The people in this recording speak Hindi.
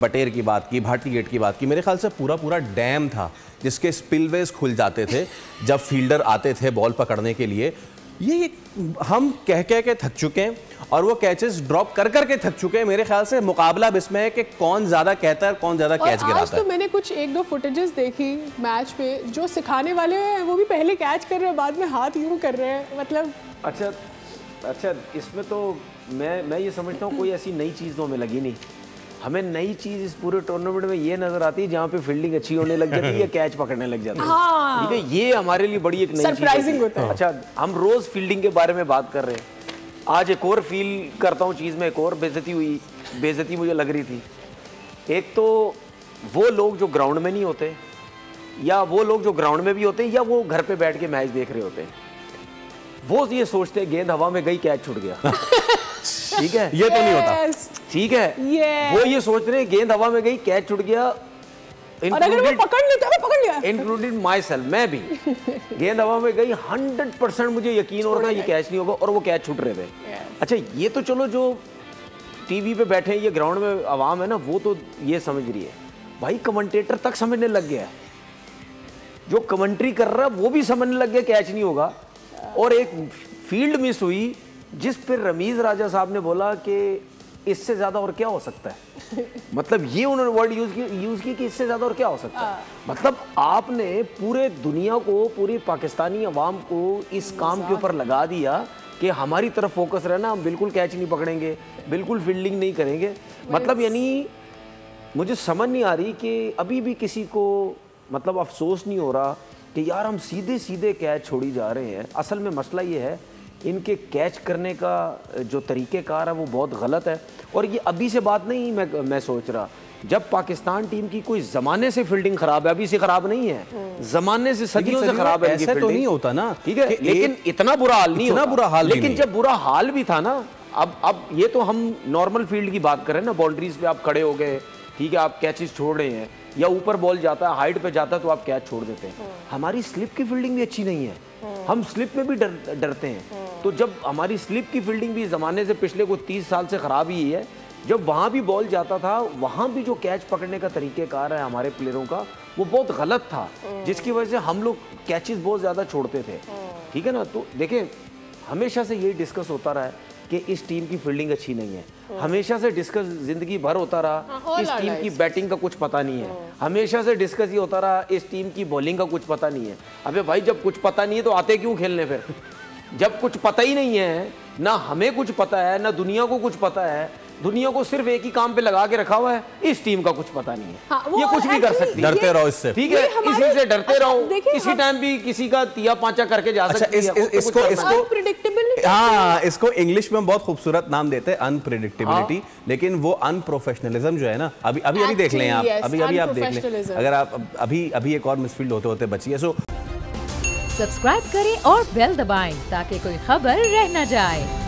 बटेर की बात की, भाटी गेट की बात की, मेरे ख्याल से पूरा डैम था जिसके स्पिलवेज खुल जाते थे जब फील्डर आते थे बॉल पकड़ने के लिए। ये हम कह के थक चुके हैं और वो कैचेस ड्रॉप कर के थक चुके हैं। मेरे ख्याल से मुकाबला अब इसमें है कि कौन ज़्यादा कहता है, कौन ज़्यादा कैच गिराता है। आज तो मैंने कुछ एक दो फुटेजेस देखी मैच पे, जो सिखाने वाले हैं वो भी पहले कैच कर रहे हैं, बाद में हाथ यूं कर रहे हैं, मतलब अच्छा इसमें तो मैं ये समझता हूँ कोई ऐसी नई चीज़ तो हमें लगी नहीं। हमें नई चीज़ इस पूरे टूर्नामेंट में ये नजर आती है जहाँ पे फील्डिंग अच्छी होने लग जाती है या कैच पकड़ने लग जाते हैं। ठीक है, ये हमारे लिए बड़ी एक नई सरप्राइजिंग होता है। अच्छा, हम रोज फील्डिंग के बारे में बात कर रहे हैं, आज एक और फील करता हूँ चीज़ में, एक और बेइज्जती मुझे लग रही थी। एक तो वो लोग जो ग्राउंड में नहीं होते, या वो लोग जो ग्राउंड में भी होते हैं, या वो घर पे बैठ के मैच देख रहे होते हैं, वो ये सोचते हैं गेंद हवा में गई, कैच छूट गया। ठीक है, ये तो नहीं होता। ठीक है, वो ये सोच रहे हैं गेंद हवा में गई, कैच छूट गया, और अगर वो पकड़ लेता है, पकड़ लिया, इंक्लूडेड माई सेल्फ, मैं भी। गेंद हवा में गई, 100% मुझे यकीन हो रहा था ये कैच नहीं होगा, और वो कैच छूट रहे थे। अच्छा, ये तो चलो जो टीवी पे बैठे हैं, ये ग्राउंड में आवाम है ना, वो तो ये समझ रही है। भाई कमेंटेटर तक समझने लग गया है, जो कमेंट्री कर रहा है वो भी समझने लग गया कैच नहीं होगा। और एक फील्ड मिस हुई जिस पर रमीज राजा साहब ने बोला कि इससे ज्यादा और क्या हो सकता है। मतलब ये उन्होंने वर्ड यूज की कि इससे ज्यादा और क्या हो सकता है। मतलब आपने पूरे दुनिया को, पूरी पाकिस्तानी अवाम को इस काम के ऊपर लगा दिया कि हमारी तरफ फोकस रहना, हम बिल्कुल कैच नहीं पकड़ेंगे, बिल्कुल फील्डिंग नहीं करेंगे। मतलब यानी मुझे समझ नहीं आ रही कि अभी भी किसी को मतलब अफसोस नहीं हो रहा कि यार हम सीधे सीधे कैच छोड़ी जा रहे हैं। असल में मसला ये है, इनके कैच करने का जो तरीक़ेकार है वो बहुत गलत है। और ये अभी से बात नहीं मैं सोच रहा, जब पाकिस्तान टीम की कोई ज़माने से फील्डिंग ख़राब है, अभी से ख़राब नहीं है, ज़माने से सदियों से ख़राब है। ऐसे तो नहीं होता ना, ठीक है, लेकिन इतना बुरा हाल नहीं होता। लेकिन जब बुरा हाल भी था ना, अब ये तो हम नॉर्मल फील्ड की बात कर रहे हैं ना, बाउंड्रीज पे आप खड़े हो गए, ठीक है, आप कैचेस छोड़ रहे हैं, या ऊपर बॉल जाता है, हाइट पे जाता है तो आप कैच छोड़ देते हैं। हमारी स्लिप की फील्डिंग भी अच्छी नहीं है, हम स्लिप में भी डरते हैं। तो जब हमारी स्लिप की फील्डिंग भी ज़माने से पिछले को 30 साल से ख़राब ही है, जब वहाँ भी बॉल जाता था, वहाँ भी जो कैच पकड़ने का तरीक़ेकार है हमारे प्लेयरों का, वो बहुत गलत था, जिसकी वजह से हम लोग कैचेस बहुत ज़्यादा छोड़ते थे। ठीक है ना, तो देखें, हमेशा से यही डिस्कस होता रहा है कि इस टीम की फील्डिंग अच्छी नहीं है। हमेशा से डिस्कस जिंदगी भर होता रहा, इस टीम की बैटिंग का कुछ पता नहीं है। हमेशा से डिस्कस ये होता रहा, इस टीम की बॉलिंग का कुछ पता नहीं है। अबे भाई, जब कुछ पता नहीं है तो आते क्यों खेलने फिर? जब कुछ पता ही नहीं है, ना हमें कुछ पता है, ना दुनिया को कुछ पता है, दुनिया को सिर्फ एक ही काम पे लगा के रखा हुआ है, इस टीम का कुछ पता नहीं है। ये कुछ भी कर सकती है, डरते रहो इससे। ठीक है, इसी से डरते रहो, किसी टाइम भी किसी का तिया पांचा करके जा सकती है। इसको इंग्लिश में बहुत खूबसूरत नाम देते हैं, अनप्रेडिक्टेबिलिटी। लेकिन वो अनप्रोफेशनलिज्म जो है ना, अभी देख लें आप, अभी आप देख लें, अगर आप अभी एक और मिसफील्ड होते बची है। सब्सक्राइब करें और बेल दबाएं ताकि कोई खबर रह न जाए।